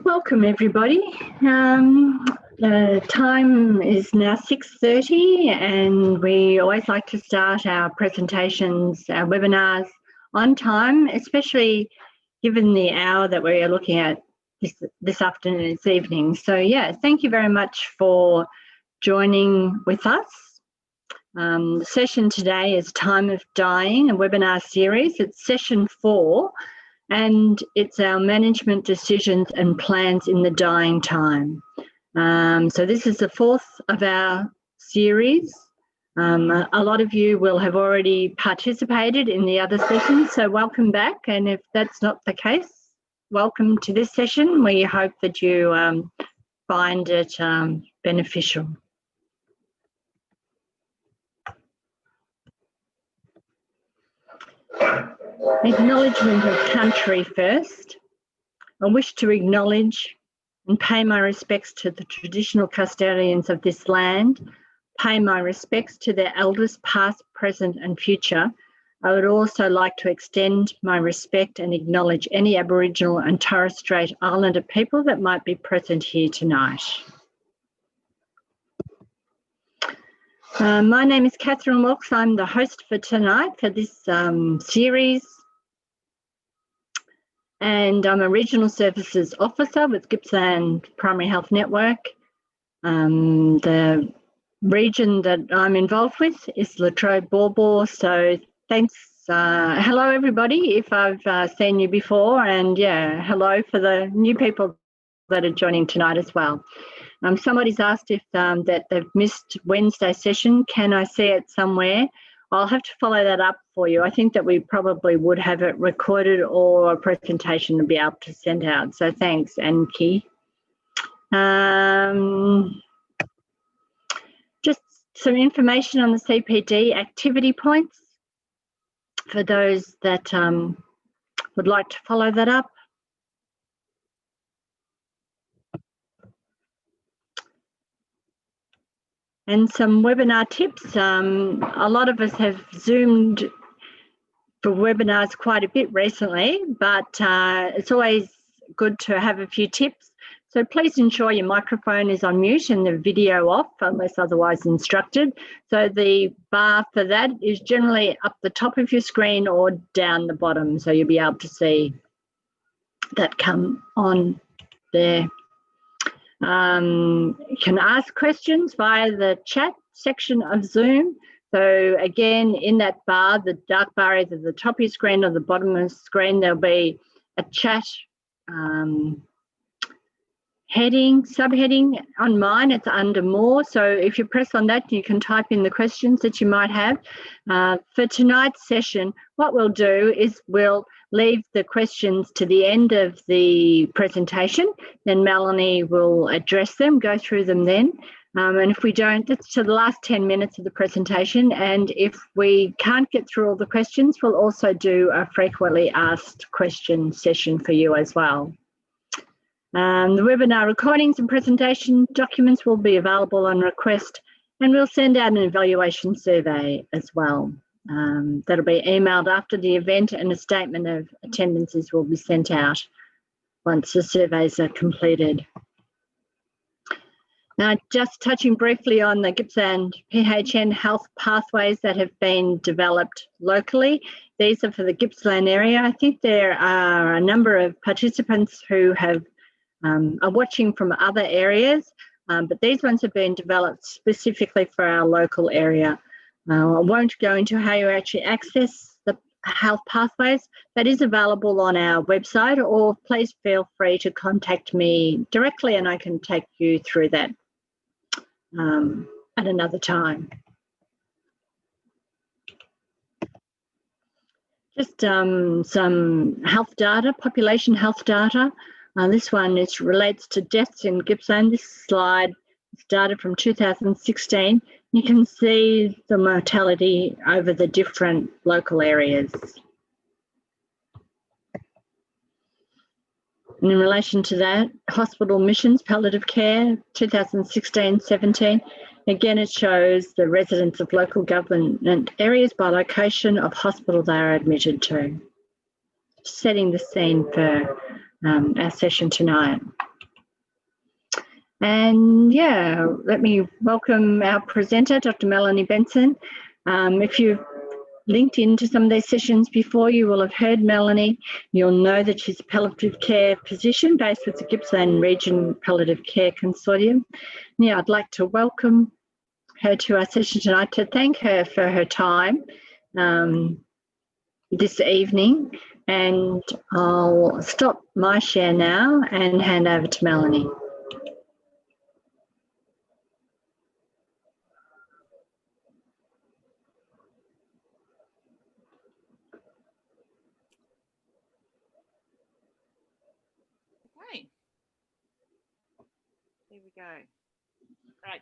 Welcome everybody. The time is now 6:30 and we always like to start our presentations, our webinars on time, especially given the hour that we are looking at this afternoon, this evening. So yeah, thank you very much for joining with us. The session today is Time of Dying, a webinar series. It's session 4. And it's our management decisions and plans in the dying time. So this is the 4th of our series. A lot of you will have already participated in the other sessions, so welcome back. And if that's not the case, welcome to this session. We hope that you find it beneficial. Acknowledgement of country first. I wish to acknowledge and pay my respects to the traditional custodians of this land, pay my respects to their elders past, present and future. I would also like to extend my respect and acknowledge any Aboriginal and Torres Strait Islander people that might be present here tonight. My name is Catherine Wilkes. I'm the host for tonight for this series. And I'm a Regional Services Officer with Gippsland Primary Health Network. The region that I'm involved with is Latrobe Bawbaw. So thanks. Hello, everybody, if I've seen you before. And yeah, hello for the new people that are joining tonight as well. Somebody's asked if that they've missed Wednesday session. Can I see it somewhere? I'll have to follow that up for you. I think that we probably would have it recorded or a presentation to be able to send out. So thanks, Anki. Just some information on the CPD activity points for those that would like to follow that up. And some webinar tips. A lot of us have Zoomed for webinars quite a bit recently, but it's always good to have a few tips. So please ensure your microphone is on mute and the video off unless otherwise instructed. So the bar for that is generally up the top of your screen or down the bottom. So you'll be able to see that come on there. You can ask questions via the chat section of Zoom. So again, in that bar, the dark bar, either the top of your screen or the bottom of the screen, there'll be a chat heading, subheading. On mine, it's under more. So if you press on that, you can type in the questions that you might have. For tonight's session, what we'll do is we'll leave the questions to the end of the presentation. Then Melanie will address them, go through them then. And if we don't, that's to the last 10 minutes of the presentation. And if we can't get through all the questions, we'll also do a frequently asked question session for you as well. The webinar recordings and presentation documents will be available on request, and we'll send out an evaluation survey as well. That'll be emailed after the event, and a statement of attendances will be sent out once the surveys are completed. Now, just touching briefly on the Gippsland PHN health pathways that have been developed locally. These are for the Gippsland area. I think there are a number of participants who have are watching from other areas, but these ones have been developed specifically for our local area. I won't go into how you actually access the health pathways. That is available on our website, or please feel free to contact me directly and I can take you through that at another time. Just some health data, population health data. This one relates to deaths in Gippsland. This slide is data from 2016. You can see the mortality over the different local areas. And in relation to that, hospital admissions, palliative care, 2016-17. Again, it shows the residents of local government areas by location of hospital they are admitted to. Setting the scene for our session tonight. And yeah, let me welcome our presenter, Dr. Melanie Benson. If you've linked into some of these sessions before, you will have heard Melanie. You'll know that she's a palliative care physician based with the Gippsland Region Palliative Care Consortium. Yeah, I'd like to welcome her to our session tonight, to thank her for her time this evening. And I'll stop my share now and hand over to Melanie. Okay, there we go. Great.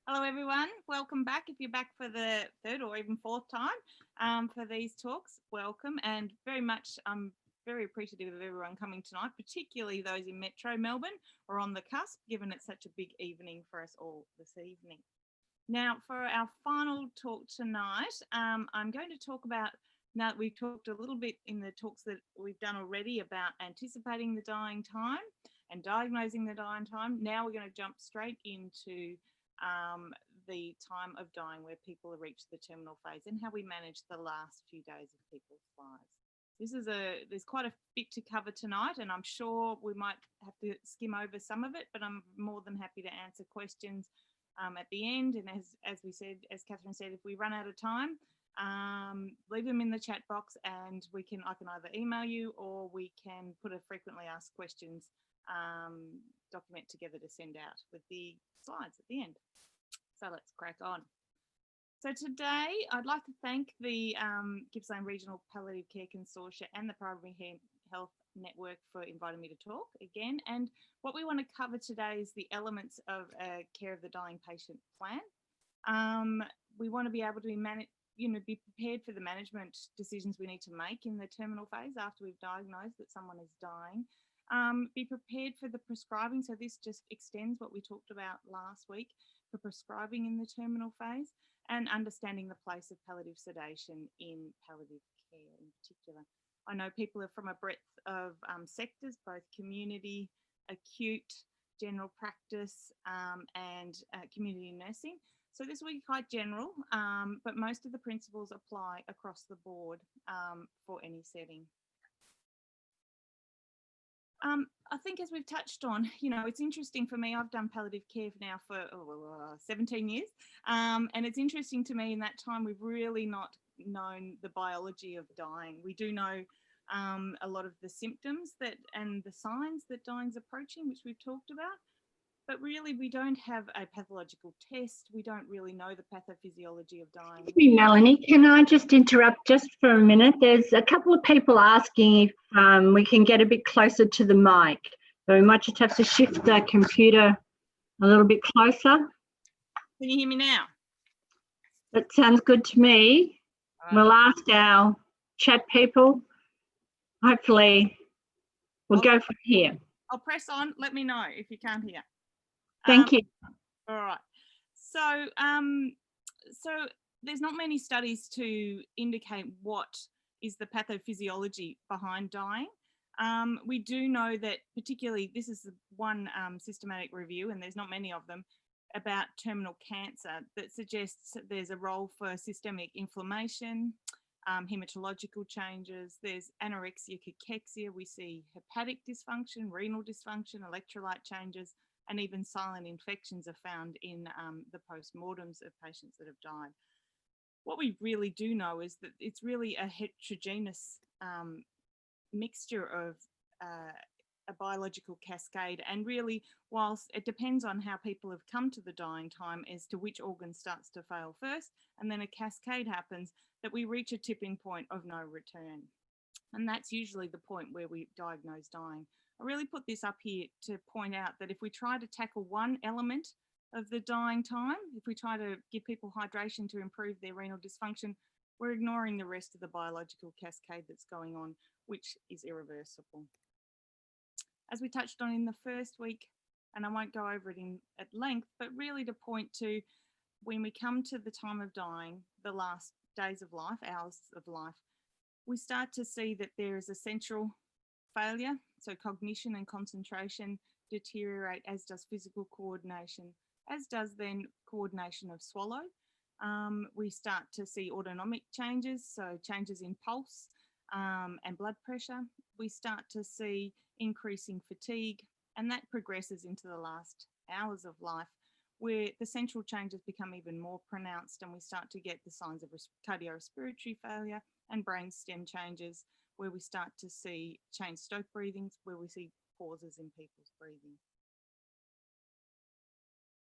Hello, everyone. Welcome back. If you're back for the third or even fourth time for these talks, welcome. And I'm very appreciative of everyone coming tonight, particularly those in Metro Melbourne or on the cusp, given it's such a big evening for us all this evening. Now, for our final talk tonight, I'm going to talk about, now that we've talked a little bit in the talks that we've done already about anticipating the dying time and diagnosing the dying time. Now we're going to jump straight into the time of dying, where people have reached the terminal phase, and how we manage the last few days of people's lives. There's quite a bit to cover tonight, and I'm sure we might have to skim over some of it, but I'm more than happy to answer questions at the end. And as Catherine said, if we run out of time, leave them in the chat box, and I can either email you, or we can put a frequently asked questions document together to send out with the slides at the end. So let's crack on. So today I'd like to thank the Gippsland Regional Palliative Care Consortia and the Primary Health Network for inviting me to talk again. And what we want to cover today is the elements of a care of the dying patient plan. We want to be able to be prepared for the management decisions we need to make in the terminal phase after we've diagnosed that someone is dying. Be prepared for the prescribing. So this just extends what we talked about last week for prescribing in the terminal phase, and understanding the place of palliative sedation in palliative care in particular. I know people are from a breadth of sectors, both community, acute, general practice, and community nursing. So this will be quite general, but most of the principles apply across the board for any setting. I think, as we've touched on, it's interesting for me. I've done palliative care now for 17 years. And it's interesting to me, in that time, we've really not known the biology of dying. We do know a lot of the symptoms and the signs that dying's approaching, which we've talked about. But really, we don't have a pathological test. We don't really know the pathophysiology of dying. Excuse me, Melanie, can I just interrupt just for a minute? There's a couple of people asking if we can get a bit closer to the mic. So we might just have to shift the computer a little bit closer. Can you hear me now? That sounds good to me. We'll ask our chat people. Hopefully, we'll go from here. I'll press on. Let me know if you can't hear. Thank you. All right. So, so there's not many studies to indicate what is the pathophysiology behind dying. We do know that, particularly, this is one systematic review, and there's not many of them, about terminal cancer that suggests there's a role for systemic inflammation, hematological changes. There's anorexia, cachexia. We see hepatic dysfunction, renal dysfunction, electrolyte changes, and even silent infections are found in the postmortems of patients that have died. What we really do know is that it's really a heterogeneous mixture of a biological cascade, and really, whilst it depends on how people have come to the dying time as to which organ starts to fail first, and then a cascade happens, that we reach a tipping point of no return. And that's usually the point where we diagnose dying. I really put this up here to point out that if we try to tackle one element of the dying time, if we try to give people hydration to improve their renal dysfunction, we're ignoring the rest of the biological cascade that's going on, which is irreversible. As we touched on in the first week, and I won't go over it at length, but really to point to, when we come to the time of dying, the last days of life, hours of life, we start to see that there is a central failure, so cognition and concentration deteriorate, as does physical coordination, as does then coordination of swallow. We start to see autonomic changes, so changes in pulse and blood pressure. We start to see increasing fatigue, and that progresses into the last hours of life, where the central changes become even more pronounced, and we start to get the signs of cardiorespiratory failure and brain stem changes, where we start to see changed stroke breathings, where we see pauses in people's breathing.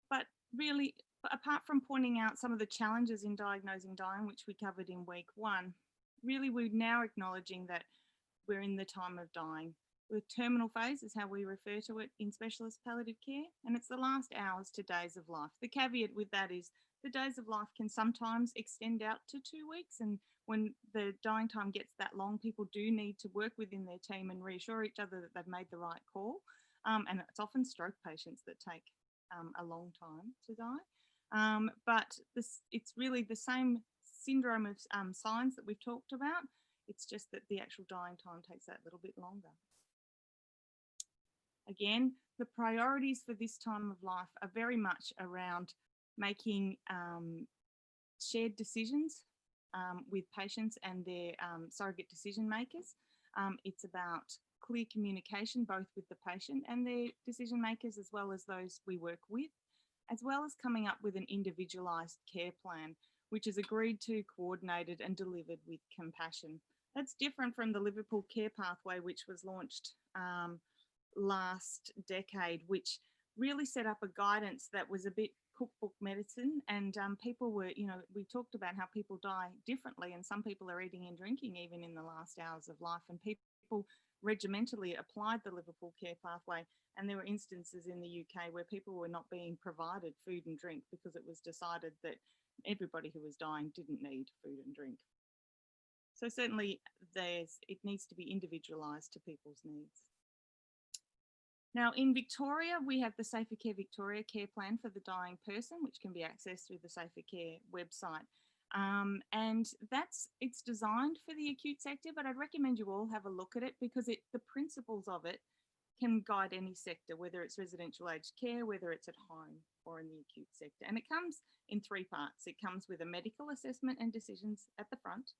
But really, apart from pointing out some of the challenges in diagnosing dying, which we covered in week 1, really we're now acknowledging that we're in the time of dying. The terminal phase is how we refer to it in specialist palliative care, and it's the last hours to days of life. The caveat with that is the days of life can sometimes extend out to 2 weeks, and when the dying time gets that long, people do need to work within their team and reassure each other that they've made the right call. And it's often stroke patients that take a long time to die. But it's really the same syndrome of signs that we've talked about. It's just that the actual dying time takes that little bit longer. Again, the priorities for this time of life are very much around making shared decisions with patients and their surrogate decision makers. It's about clear communication, both with the patient and their decision makers, as well as those we work with, as well as coming up with an individualised care plan, which is agreed to, coordinated and delivered with compassion. That's different from the Liverpool Care Pathway, which was launched last decade, which really set up a guidance that was a bit cookbook medicine, and people were, we talked about how people die differently, and some people are eating and drinking even in the last hours of life, and people regimentally applied the Liverpool Care Pathway, and there were instances in the UK where people were not being provided food and drink because it was decided that everybody who was dying didn't need food and drink. So certainly it needs to be individualised to people's needs. Now in Victoria, we have the Safer Care Victoria care plan for the dying person, which can be accessed through the Safer Care website. And it's designed for the acute sector, but I'd recommend you all have a look at it because the principles of it can guide any sector, whether it's residential aged care, whether it's at home or in the acute sector. And it comes in 3 parts. It comes with a medical assessment and decisions at the front.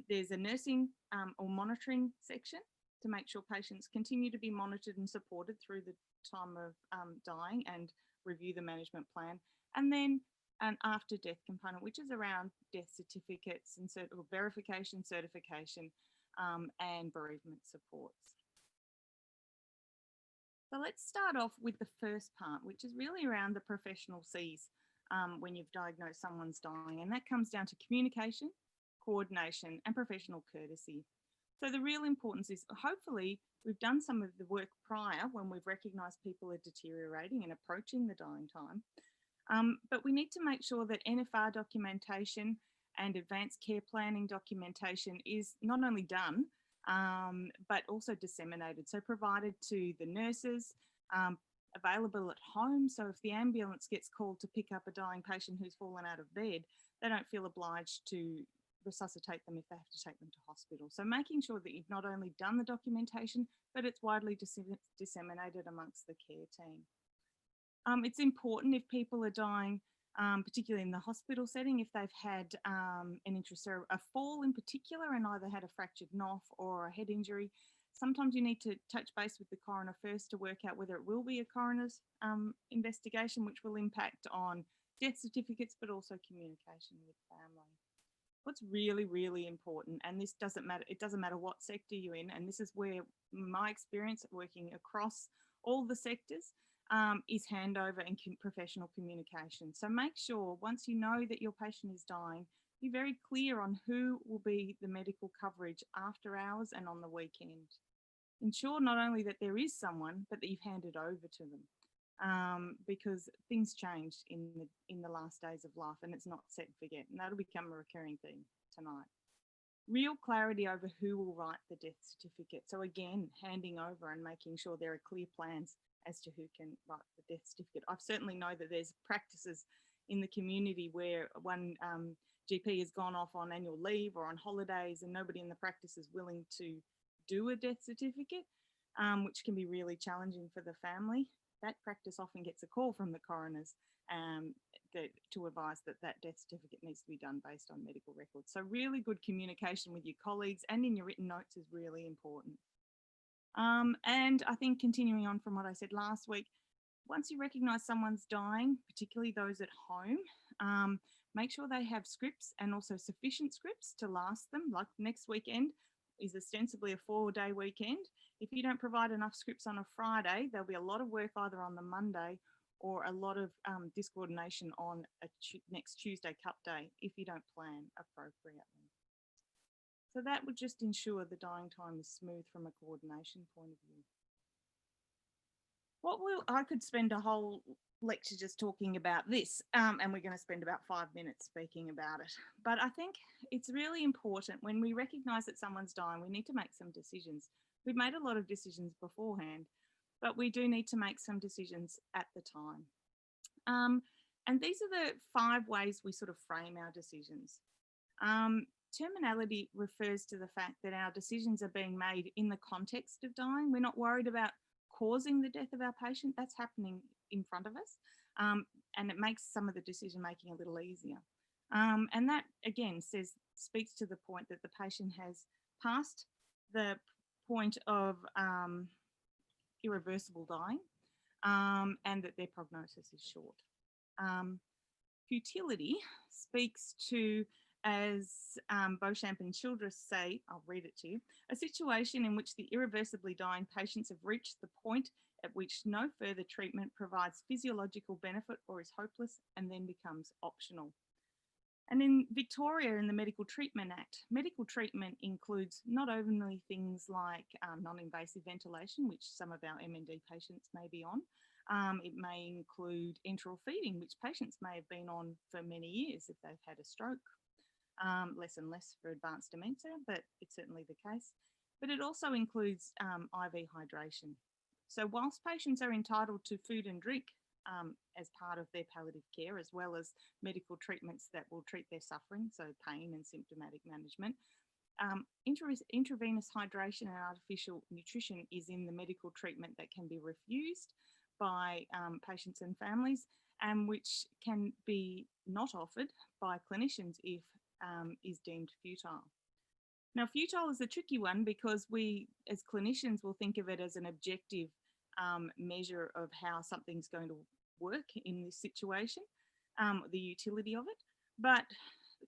There's a nursing or monitoring section to make sure patients continue to be monitored and supported through the time of dying and review the management plan. And then an after death component, which is around death certificates and verification, certification, and bereavement supports. So let's start off with the first part, which is really around the professional C's when you've diagnosed someone's dying. And that comes down to communication, coordination, and professional courtesy. So the real importance is hopefully we've done some of the work prior when we've recognised people are deteriorating and approaching the dying time. But we need to make sure that NFR documentation and advanced care planning documentation is not only done, but also disseminated. So provided to the nurses, available at home. So if the ambulance gets called to pick up a dying patient who's fallen out of bed, they don't feel obliged to resuscitate them if they have to take them to hospital. So making sure that you've not only done the documentation, but it's widely disseminated amongst the care team. It's important if people are dying, particularly in the hospital setting, if they've had a fall in particular and either had a fractured noff or a head injury. Sometimes you need to touch base with the coroner first to work out whether it will be a coroner's investigation, which will impact on death certificates, but also communication with family. What's really, really important, and this doesn't matter, it doesn't matter what sector you're in, and this is where my experience working across all the sectors is handover and professional communication. So make sure once you know that your patient is dying, be very clear on who will be the medical coverage after hours and on the weekend. Ensure not only that there is someone, but that you've handed over to them. Because things changed in the last days of life, and it's not set and forget, and that'll become a recurring theme tonight. Real clarity over who will write the death certificate. So again, handing over and making sure there are clear plans as to who can write the death certificate. I certainly know that there's practices in the community where one GP has gone off on annual leave or on holidays and nobody in the practice is willing to do a death certificate. which can be really challenging for the family. That practice often gets a call from the coroners to advise that that death certificate needs to be done based on medical records. So really good communication with your colleagues and in your written notes is really important. And I think continuing on from what I said last week, once you recognise someone's dying, particularly those at home, make sure they have scripts and also sufficient scripts to last them. Like next weekend is ostensibly a 4-day weekend. If you don't provide enough scripts on a Friday, there'll be a lot of work either on the Monday or a lot of discoordination on next Tuesday cut day if you don't plan appropriately. So that would just ensure the dying time is smooth from a coordination point of view. I could spend a whole lecture just talking about this, and we're going to spend about 5 minutes speaking about it. But I think it's really important when we recognise that someone's dying, we need to make some decisions. We've made a lot of decisions beforehand, but we do need to make some decisions at the time. And these are the 5 ways we sort of frame our decisions. Terminality refers to the fact that our decisions are being made in the context of dying. We're not worried about causing the death of our patient. That's happening in front of us. And it makes some of the decision making a little easier. And that again speaks to the point that the patient has passed the point of irreversible dying and that their prognosis is short. Futility speaks to, as Beauchamp and Childress say, I'll read it to you, a situation in which the irreversibly dying patients have reached the point at which no further treatment provides physiological benefit or is hopeless and then becomes optional. And in Victoria, in the Medical Treatment Act, medical treatment includes not only things like non-invasive ventilation, which some of our MND patients may be on. It may include enteral feeding, which patients may have been on for many years if they've had a stroke. Less and less for advanced dementia, but it's certainly the case. But it also includes IV hydration. So whilst patients are entitled to food and drink as part of their palliative care, as well as medical treatments that will treat their suffering, so pain and symptomatic management, intravenous hydration and artificial nutrition is in the medical treatment that can be refused by patients and families, and which can be not offered by clinicians if is deemed futile. Now, futile is a tricky one because we, as clinicians, will think of it as an objective measure of how something's going to work in this situation, the utility of it. But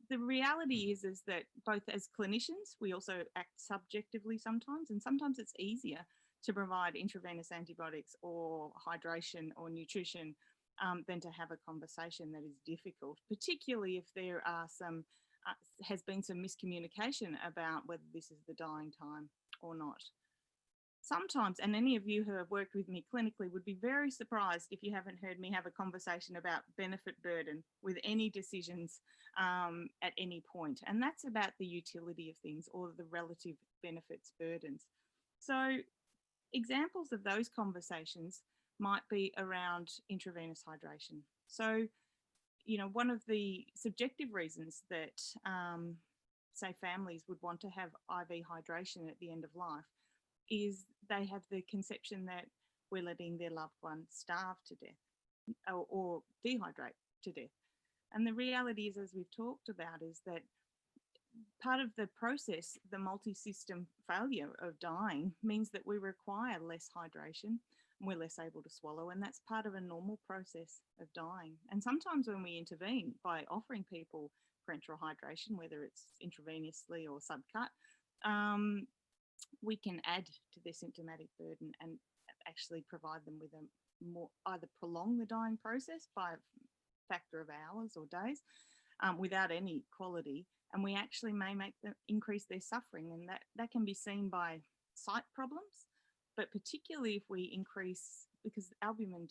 the reality is that both as clinicians, we also act subjectively sometimes, and sometimes it's easier to provide intravenous antibiotics or hydration or nutrition than to have a conversation that is difficult, particularly if there are has been some miscommunication about whether this is the dying time or not. Sometimes, and any of you who have worked with me clinically would be very surprised if you haven't heard me have a conversation about benefit burden with any decisions at any point. And that's about the utility of things or the relative benefits burdens. So examples of those conversations might be around intravenous hydration. So, you know, one of the subjective reasons that, say, families would want to have IV hydration at the end of life is they have the conception that we're letting their loved one starve to death or dehydrate to death. And the reality is, as we've talked about, is that part of the process, the multi-system failure of dying, means that we require less hydration and we're less able to swallow, and that's part of a normal process of dying. And sometimes when we intervene by offering people parenteral hydration, whether it's intravenously or subcut, we can add to their symptomatic burden and actually provide them with a more, either prolong the dying process by a factor of hours or days without any quality, and we actually may make them increase their suffering, and that can be seen by sight problems, but particularly if we increase, because albumin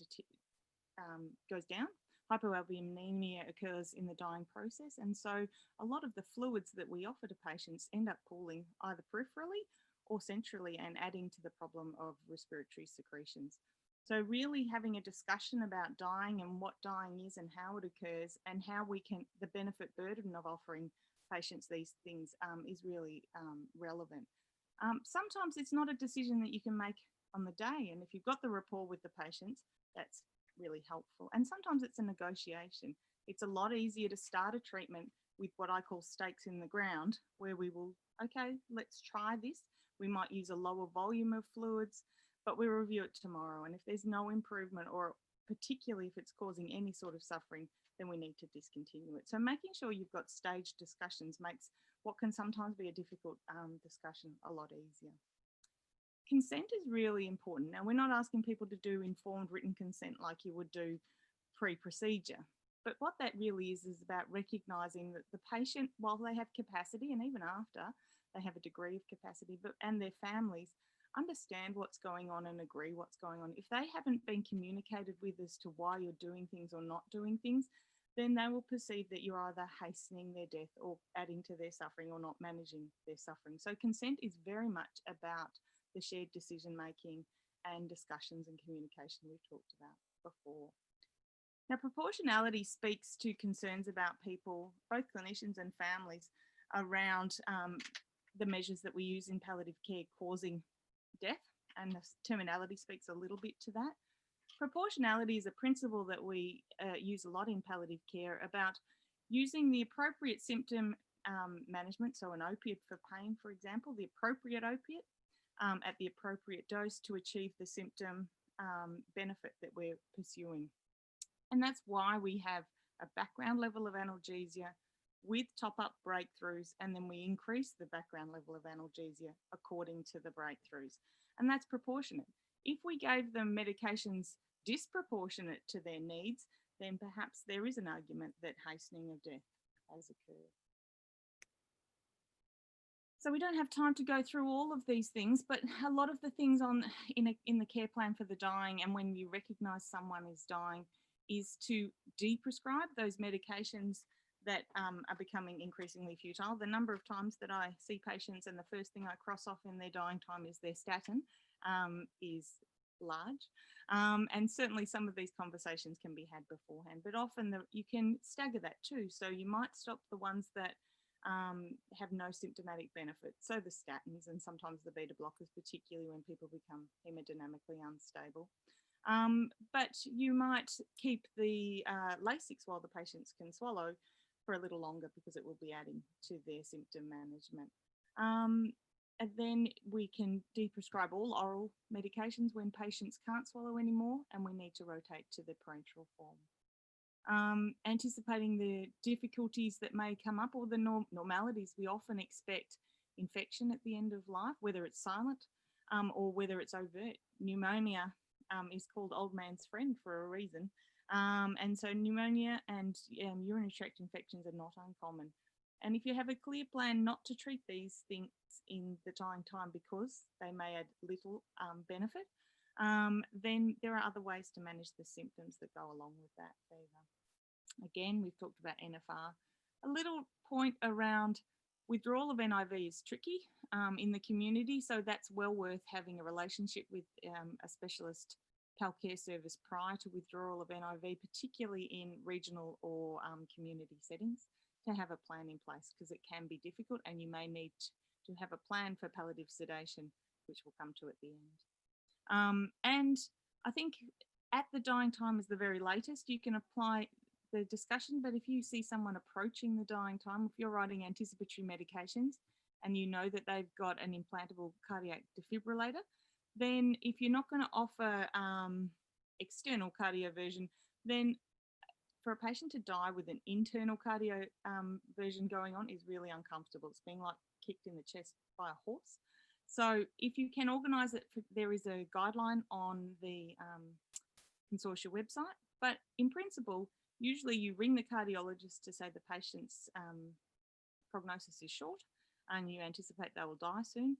goes down, hypoalbuminemia occurs in the dying process, and so a lot of the fluids that we offer to patients end up pooling either peripherally or centrally and adding to the problem of respiratory secretions. So really having a discussion about dying and what dying is and how it occurs and how we can, the benefit burden of offering patients these things is really relevant. Sometimes it's not a decision that you can make on the day. And if you've got the rapport with the patients, that's really helpful. And sometimes it's a negotiation. It's a lot easier to start a treatment with what I call stakes in the ground, where we will, okay, let's try this. We might use a lower volume of fluids, but we'll review it tomorrow. And if there's no improvement, or particularly if it's causing any sort of suffering, then we need to discontinue it. So making sure you've got staged discussions makes what can sometimes be a difficult discussion a lot easier. Consent is really important. Now, we're not asking people to do informed written consent like you would do pre-procedure. But what that really is about recognising that the patient, while they have capacity, and even after they have a degree of capacity, and their families understand what's going on and agree what's going on. If they haven't been communicated with as to why you're doing things or not doing things, then they will perceive that you're either hastening their death or adding to their suffering or not managing their suffering. So consent is very much about the shared decision making and discussions and communication we've talked about before. Now, proportionality speaks to concerns about people, both clinicians and families, around the measures that we use in palliative care causing death, and the terminality speaks a little bit to that. Proportionality is a principle that we use a lot in palliative care about using the appropriate symptom management, so an opiate for pain, for example, the appropriate opiate at the appropriate dose to achieve the symptom benefit that we're pursuing. And that's why we have a background level of analgesia with top-up breakthroughs, and then we increase the background level of analgesia according to the breakthroughs. And that's proportionate. If we gave them medications disproportionate to their needs, then perhaps there is an argument that hastening of death has occurred. So we don't have time to go through all of these things, but a lot of the things in the care plan for the dying, and when you recognise someone is dying, is to deprescribe those medications that are becoming increasingly futile. The number of times that I see patients and the first thing I cross off in their dying time is their statin is large. And certainly some of these conversations can be had beforehand, but often you can stagger that too. So you might stop the ones that have no symptomatic benefit. So the statins and sometimes the beta blockers, particularly when people become hemodynamically unstable. But you might keep the Lasix while the patients can swallow for a little longer because it will be adding to their symptom management. And then we can deprescribe all oral medications when patients can't swallow anymore, and we need to rotate to the parenteral form. Anticipating the difficulties that may come up, or the normalities, we often expect infection at the end of life, whether it's silent or whether it's overt. Pneumonia is called old man's friend for a reason. And so pneumonia and urinary tract infections are not uncommon. And if you have a clear plan not to treat these things in the dying time because they may add little benefit, then there are other ways to manage the symptoms that go along with that fever. Again, we've talked about NFR. A little point around withdrawal of NIV is tricky in the community, so that's well worth having a relationship with a specialist PAL care service prior to withdrawal of NIV, particularly in regional or community settings, to have a plan in place, because it can be difficult and you may need to have a plan for palliative sedation, which we'll come to at the end. And I think at the dying time is the very latest you can apply the discussion, but if you see someone approaching the dying time, if you're writing anticipatory medications and you know that they've got an implantable cardiac defibrillator, then if you're not going to offer external cardioversion, then for a patient to die with an internal cardioversion going on is really uncomfortable. It's being like kicked in the chest by a horse. So if you can organise it, there is a guideline on the consortia website, but in principle, usually you ring the cardiologist to say the patient's prognosis is short and you anticipate they will die soon.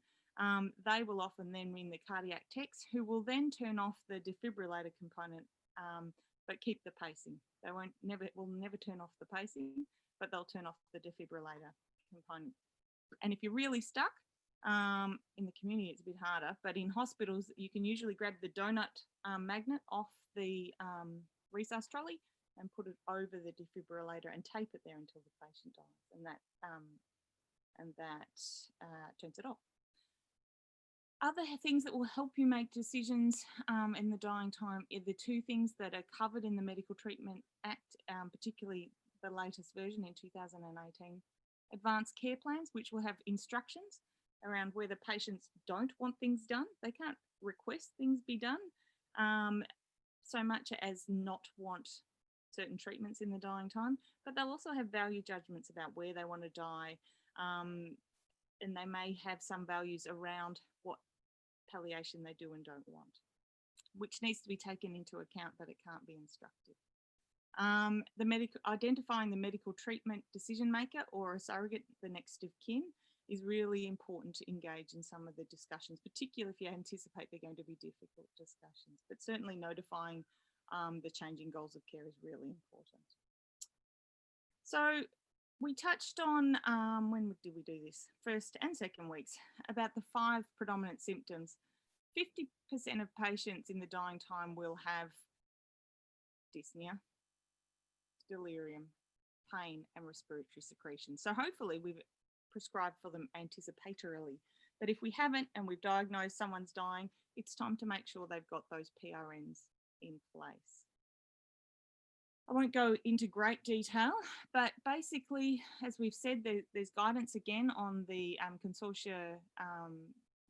They will often then ring the cardiac techs, who will then turn off the defibrillator component, but keep the pacing. They will never turn off the pacing, but they'll turn off the defibrillator component. And if you're really stuck, in the community it's a bit harder, but in hospitals you can usually grab the donut magnet off the resus trolley and put it over the defibrillator and tape it there until the patient dies, and that turns it off. Other things that will help you make decisions in the dying time are the two things that are covered in the Medical Treatment Act, particularly the latest version in 2018. Advanced care plans, which will have instructions around whether patients don't want things done. They can't request things be done so much as not want certain treatments in the dying time, but they'll also have value judgments about where they want to die, and they may have some values around what palliation they do and don't want, which needs to be taken into account, but it can't be instructive. Identifying the medical treatment decision maker or a surrogate, the next of kin, is really important to engage in some of the discussions, particularly if you anticipate they're going to be difficult discussions, but certainly notifying the changing goals of care is really important. So we touched on, when did we do this? First and second weeks, about the 5 predominant symptoms. 50% of patients in the dying time will have dyspnea, delirium, pain, and respiratory secretion. So hopefully we've prescribed for them anticipatorily. But if we haven't and we've diagnosed someone's dying, it's time to make sure they've got those PRNs in place. I won't go into great detail, but basically, as we've said, there's guidance again on the consortia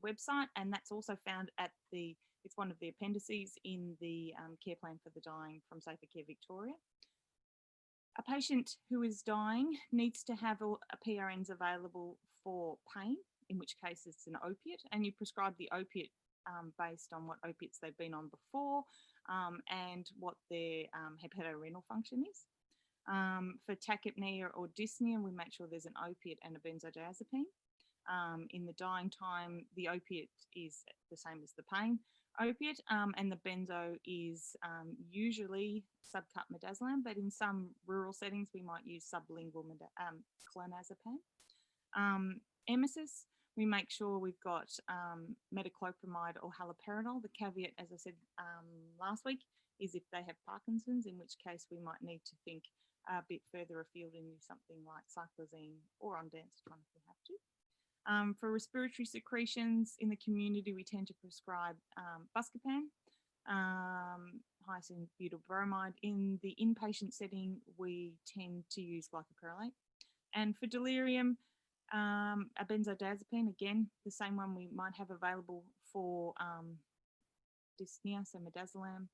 website, and that's also found at it's one of the appendices in the care plan for the dying from Safer Care Victoria. A patient who is dying needs to have PRNs available for pain, in which case it's an opiate, and you prescribe the opiate based on what opiates they've been on before and what their hepatorenal function is. For tachypnea or dyspnea, we make sure there's an opiate and a benzodiazepine. In the dying time, the opiate is the same as the pain opiate, and the benzo is usually subcut midazolam, but in some rural settings, we might use sublingual clonazepam. Emesis, we make sure we've got metoclopramide or haloperidol. The caveat, as I said last week, is if they have Parkinson's, in which case we might need to think a bit further afield and use something like cyclozine or ondansetron if we have to. For respiratory secretions in the community, we tend to prescribe buscopan, hyacinth butyl bromide. In the inpatient setting, we tend to use glycopyrrolate. And for delirium, a benzodiazepine, again, the same one we might have available for dyspnea, so midazolam.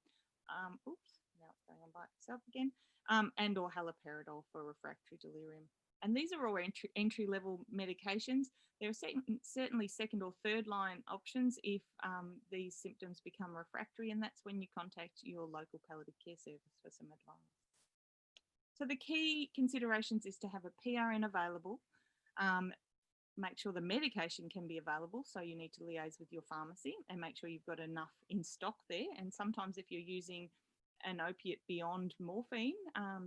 Oops, now it's going on by itself again. And or haloperidol for refractory delirium. And these are all entry-level medications. There are certainly second or third line options if these symptoms become refractory, and that's when you contact your local palliative care service for some advice. So the key considerations is to have a PRN available, make sure the medication can be available, so you need to liaise with your pharmacy and make sure you've got enough in stock there. And sometimes if you're using an opiate beyond morphine,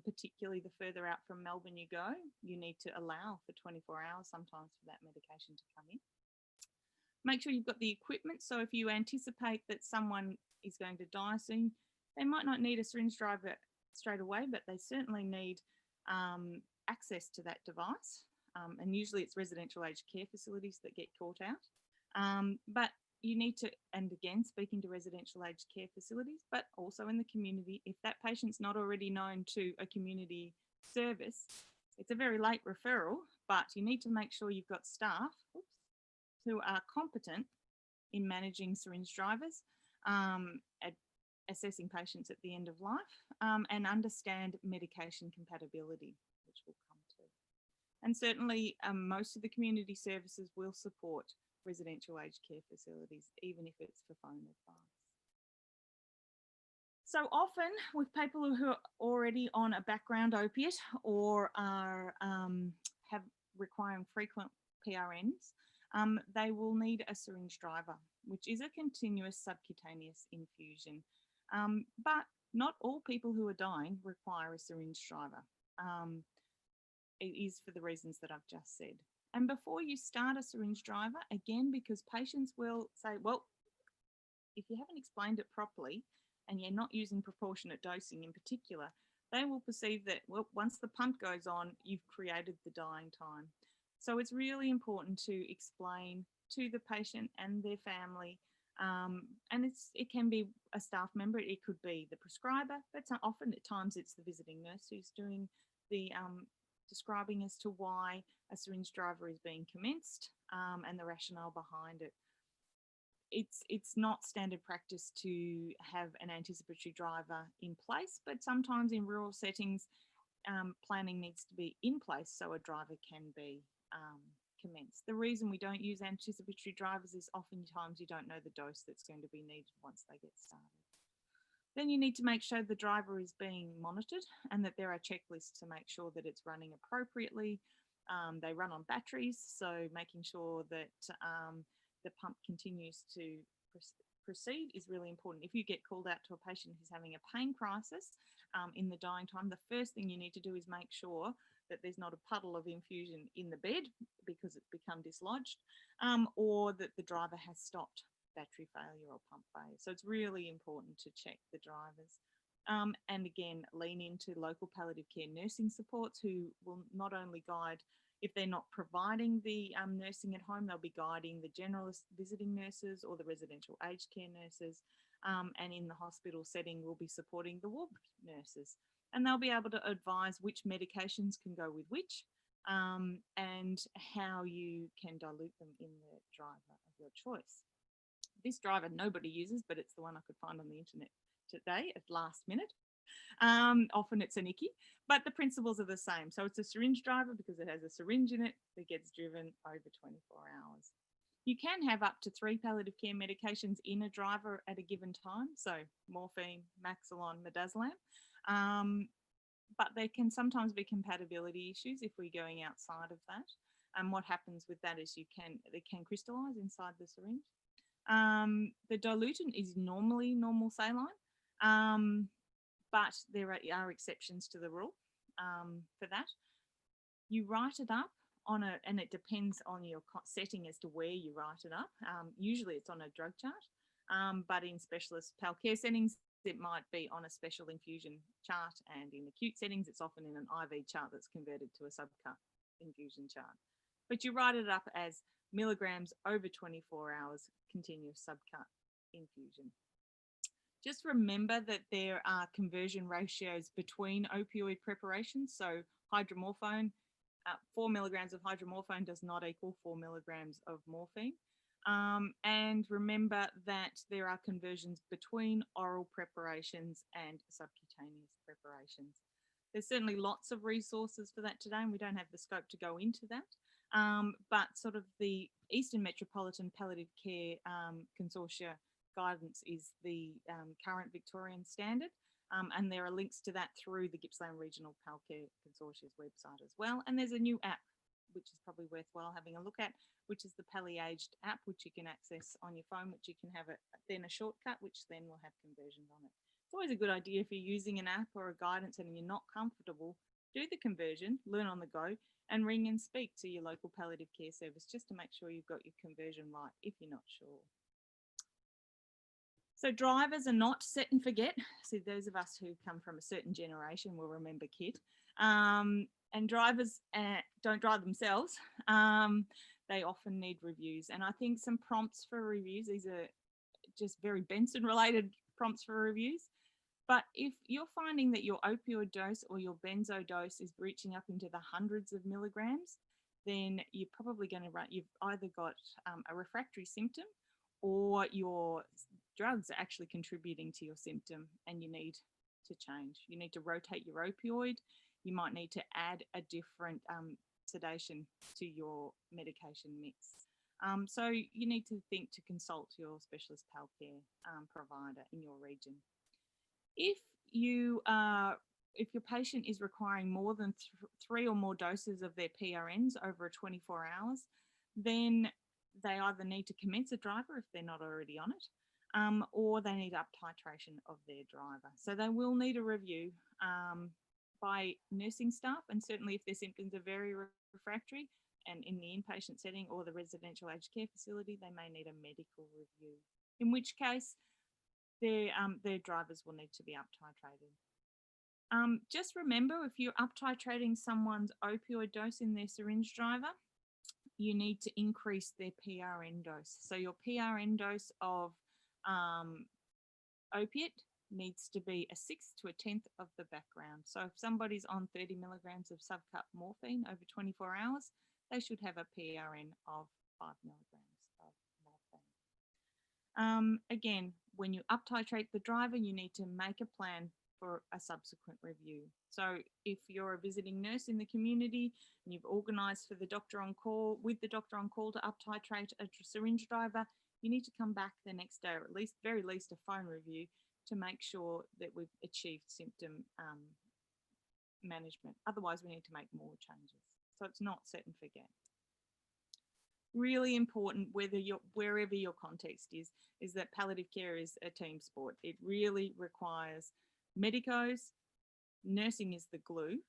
particularly the further out from Melbourne you go, you need to allow for 24 hours sometimes for that medication to come in. Make sure you've got the equipment, so if you anticipate that someone is going to die soon, they might not need a syringe driver straight away, but they certainly need access to that device, and usually it's residential aged care facilities that get caught out. But you need to, and again, speaking to residential aged care facilities, but also in the community, if that patient's not already known to a community service, it's a very late referral, but you need to make sure you've got staff who are competent in managing syringe drivers, assessing patients at the end of life, and understand medication compatibility, which we'll come to. And certainly most of the community services will support residential aged care facilities, even if it's for phone advice. So often with people who are already on a background opiate or are requiring frequent PRNs, they will need a syringe driver, which is a continuous subcutaneous infusion. But not all people who are dying require a syringe driver. It is for the reasons that I've just said. And before you start a syringe driver, again, because patients will say, well, if you haven't explained it properly and you're not using proportionate dosing in particular, they will perceive that, well, once the pump goes on, you've created the dying time. So it's really important to explain to the patient and their family. And it can be a staff member, it could be the prescriber, but often at times it's the visiting nurse who's doing the describing as to why a syringe driver is being commenced and the rationale behind it. It's not standard practice to have an anticipatory driver in place, but sometimes in rural settings, planning needs to be in place so a driver can be commenced. The reason we don't use anticipatory drivers is oftentimes you don't know the dose that's going to be needed once they get started. Then you need to make sure the driver is being monitored and that there are checklists to make sure that it's running appropriately. They run on batteries, so making sure that the pump continues to proceed is really important. If you get called out to a patient who's having a pain crisis in the dying time, the first thing you need to do is make sure that there's not a puddle of infusion in the bed because it's become dislodged, or that the driver has stopped battery failure or pump failure. So it's really important to check the drivers. And again, lean into local palliative care nursing supports who will not only guide, if they're not providing the nursing at home, they'll be guiding the generalist visiting nurses or the residential aged care nurses. And in the hospital setting, we'll be supporting the ward nurses. And they'll be able to advise which medications can go with which and how you can dilute them in the driver of your choice. This driver nobody uses, but it's the one I could find on the internet today at last minute. Often it's a Nicky, but the principles are the same. So it's a syringe driver because it has a syringe in it that gets driven over 24 hours. You can have up to 3 palliative care medications in a driver at a given time. So morphine, Maxilon, midazolam. But there can sometimes be compatibility issues if we're going outside of that. And what happens with that is they can crystallize inside the syringe. The dilutant is normally normal saline, but there are exceptions to the rule for that. You write it up and it depends on your setting as to where you write it up. Usually it's on a drug chart, but in specialist pal care settings, it might be on a special infusion chart, and in acute settings, it's often in an IV chart that's converted to a subcut infusion chart. But you write it up as milligrams over 24 hours, continuous subcut infusion. Just remember that there are conversion ratios between opioid preparations. So hydromorphone, 4 milligrams of hydromorphone does not equal 4 milligrams of morphine. And remember that there are conversions between oral preparations and subcutaneous preparations. There's certainly lots of resources for that today, and we don't have the scope to go into that. But sort of the Eastern Metropolitan Palliative Care Consortia guidance is the current Victorian standard. And there are links to that through the Gippsland Regional Palcare Consortia's website as well. And there's a new app, which is probably worthwhile having a look at, which is the PalliAged app, which you can access on your phone, which you can have then a shortcut, which then will have conversions on it. It's always a good idea if you're using an app or a guidance and you're not comfortable, do the conversion, learn on the go, and ring and speak to your local palliative care service just to make sure you've got your conversion right if you're not sure. So drivers are not set and forget. So those of us who come from a certain generation will remember KIT. And drivers don't drive themselves. They often need reviews. And I think some prompts for reviews, these are just very Benson related prompts for reviews. But if you're finding that your opioid dose or your benzo dose is reaching up into the hundreds of milligrams, then you're probably going to run, you've either got a refractory symptom or your drugs are actually contributing to your symptom and you need to change. You need to rotate your opioid. You might need to add a different sedation to your medication mix. So you need to think to consult your specialist palcare provider in your region. If your patient is requiring more than 3 or more doses of their PRNs over 24 hours, then they either need to commence a driver if they're not already on it, or they need up titration of their driver. So they will need a review by nursing staff, and certainly if their symptoms are very refractory and in the inpatient setting or the residential aged care facility, they may need a medical review, in which case their drivers will need to be up titrated. Just remember, if you're up titrating someone's opioid dose in their syringe driver, you need to increase their PRN dose. So your PRN dose of opiate needs to be a 1/6 to a 1/10 of the background. So if somebody's on 30 milligrams of subcut morphine over 24 hours, they should have a PRN of 5 milligrams of morphine. Again, when you up-titrate the driver, you need to make a plan for a subsequent review. So if you're a visiting nurse in the community and you've organised for the doctor on call, with the doctor on call to up-titrate a syringe driver, you need to come back the next day, or at least, very least, a phone review to make sure that we've achieved symptom management. Otherwise, we need to make more changes. So it's not set and forget. Really important, wherever your context is that palliative care is a team sport. It really requires medicos. Nursing is the glue.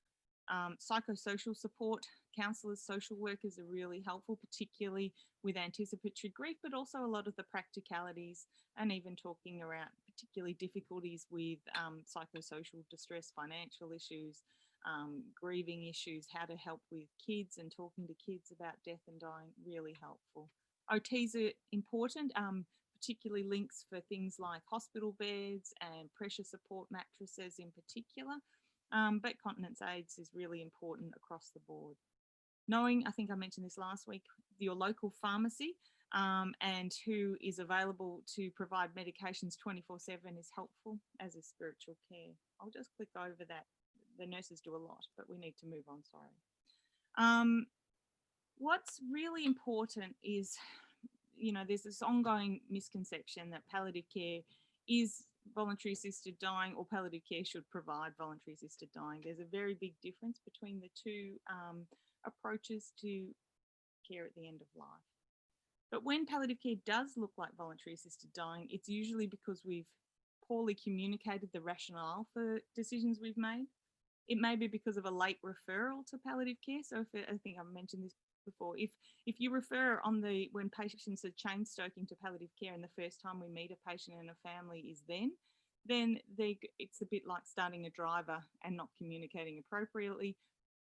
Psychosocial support, counsellors, social workers are really helpful, particularly with anticipatory grief, but also a lot of the practicalities, and even talking around particularly difficulties with psychosocial distress, financial issues, grieving issues, how to help with kids and talking to kids about death and dying, really helpful. OTs are important, particularly links for things like hospital beds and pressure support mattresses in particular. But continence aids is really important across the board. Knowing, I think I mentioned this last week, your local pharmacy and who is available to provide medications 24/7 is helpful, as is spiritual care. I'll just click over that. The nurses do a lot, but we need to move on, sorry. What's really important is, there's this ongoing misconception that palliative care is voluntary assisted dying, or palliative care should provide voluntary assisted dying. There's a very big difference between the two approaches to care at the end of life. But when palliative care does look like voluntary assisted dying, it's usually because we've poorly communicated the rationale for decisions we've made. It may be because of a late referral to palliative care. So I think I've mentioned this before, if you refer when patients are chain stoking to palliative care, and the first time we meet a patient and a family is then it's a bit like starting a driver and not communicating appropriately.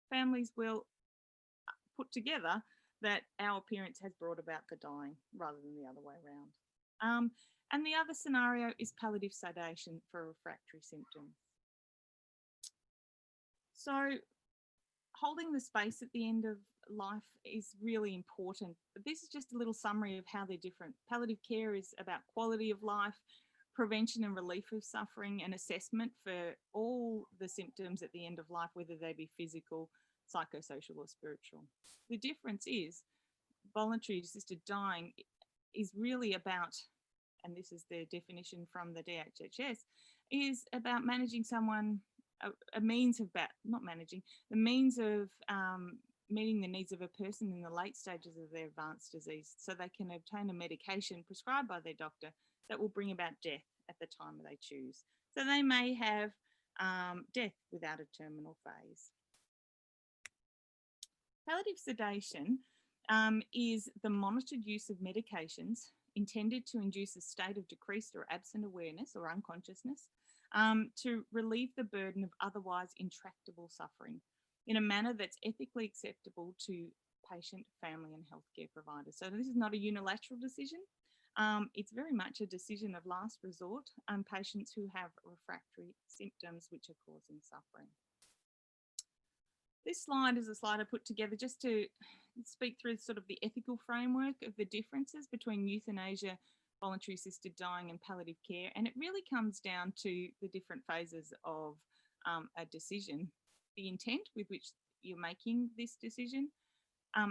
Families will put together that our appearance has brought about the dying rather than the other way around. And the other scenario is palliative sedation for refractory symptoms. So holding the space at the end of life is really important. But this is just a little summary of how they're different. Palliative care is about quality of life, prevention and relief of suffering, and assessment for all the symptoms at the end of life, whether they be physical, psychosocial, or spiritual. The difference is voluntary assisted dying is really about, and this is the definition from the DHHS, is about managing someone, the means of meeting the needs of a person in the late stages of their advanced disease, so they can obtain a medication prescribed by their doctor that will bring about death at the time they choose. So they may have death without a terminal phase. Palliative sedation is the monitored use of medications intended to induce a state of decreased or absent awareness or unconsciousness to relieve the burden of otherwise intractable suffering in a manner that's ethically acceptable to patient, family and healthcare providers. So this is not a unilateral decision. It's very much a decision of last resort on patients who have refractory symptoms which are causing suffering. This slide is a slide I put together just to speak through sort of the ethical framework of the differences between euthanasia, voluntary assisted dying and palliative care. And it really comes down to the different phases of a decision, the intent with which you're making this decision,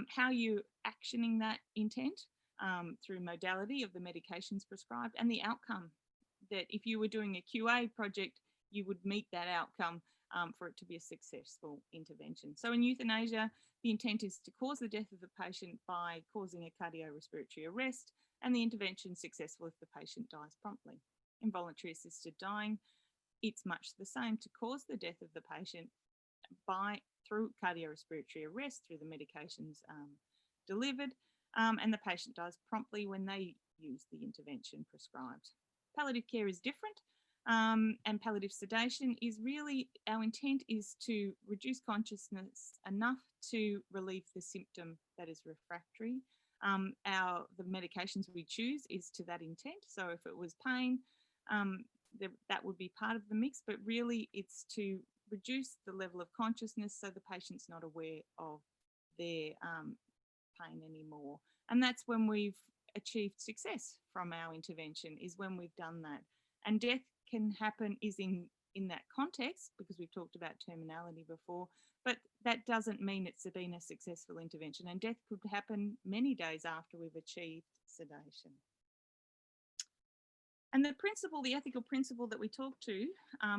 how you're actioning that intent through modality of the medications prescribed, and the outcome that if you were doing a QA project, you would meet that outcome for it to be a successful intervention. So in euthanasia, the intent is to cause the death of the patient by causing a cardiorespiratory arrest, and the intervention successful if the patient dies promptly. In voluntary assisted dying, it's much the same, to cause the death of the patient through cardiorespiratory arrest, through the medications delivered, and the patient dies promptly when they use the intervention prescribed. Palliative care is different. and palliative sedation is really, our intent is to reduce consciousness enough to relieve the symptom that is refractory. The medications we choose is to that intent. So if it was pain, that would be part of the mix, but really it's to reduce the level of consciousness so the patient's not aware of their pain anymore. And that's when we've achieved success from our intervention, is when we've done that. And death can happen is in that context, because we've talked about terminality before, but that doesn't mean it's been a successful intervention, and death could happen many days after we've achieved sedation. And the principle, the ethical principle that we talk to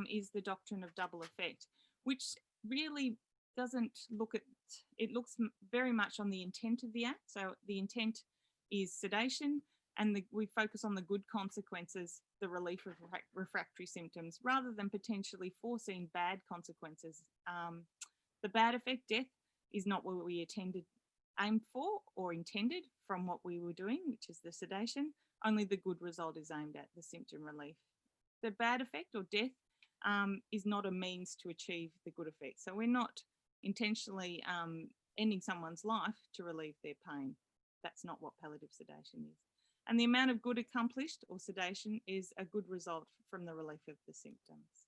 is the doctrine of double effect, which really doesn't look at, it looks very much on the intent of the act. So the intent is sedation, and we focus on the good consequences, the relief of refractory symptoms, rather than potentially foreseen bad consequences. The bad effect, death, is not what we aimed for or intended from what we were doing, which is the sedation. Only the good result is aimed at, the symptom relief. The bad effect or death is not a means to achieve the good effect. So we're not intentionally ending someone's life to relieve their pain. That's not what palliative sedation is. And the amount of good accomplished or sedation is a good result from the relief of the symptoms.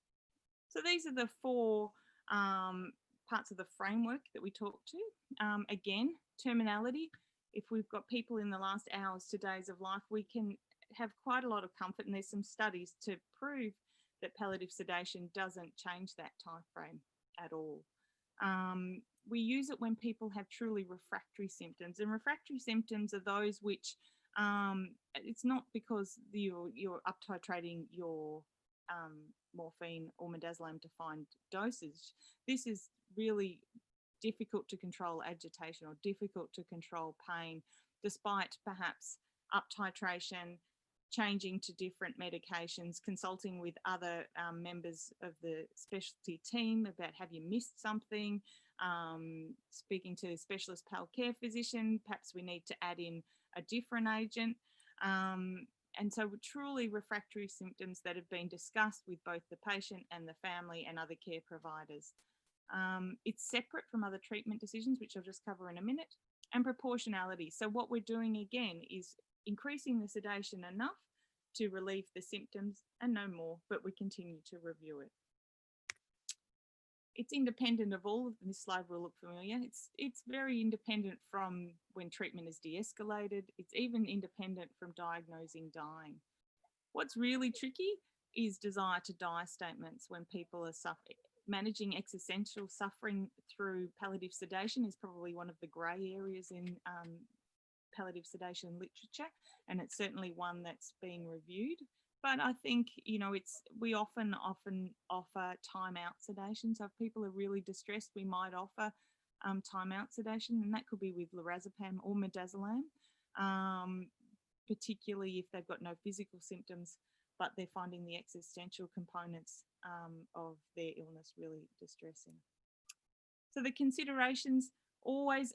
So these are the four parts of the framework that we talk to. Again, terminality. If we've got people in the last hours to days of life, we can have quite a lot of comfort, and there's some studies to prove that palliative sedation doesn't change that time frame at all. We use it when people have truly refractory symptoms, and refractory symptoms are those which it's not because you're up titrating your morphine or midazolam to find dosage. This is really difficult to control agitation or difficult to control pain, despite perhaps up titration, changing to different medications, consulting with other members of the specialty team about have you missed something, speaking to a specialist pal care physician, perhaps we need to add in a different agent. And so truly refractory symptoms that have been discussed with both the patient and the family and other care providers. It's separate from other treatment decisions, which I'll just cover in a minute, and proportionality. So what we're doing again is increasing the sedation enough to relieve the symptoms and no more, but we continue to review it. It's independent of all of this slide will look familiar. It's very independent from when treatment is de-escalated. It's even independent from diagnosing dying. What's really tricky is desire to die statements when people are suffering. Managing existential suffering through palliative sedation is probably one of the grey areas in palliative sedation literature, and it's certainly one that's being reviewed. But I think, you know, we often offer time-out sedation. So if people are really distressed, we might offer time-out sedation, and that could be with lorazepam or midazolam, particularly if they've got no physical symptoms, but they're finding the existential components of their illness really distressing. So the considerations: always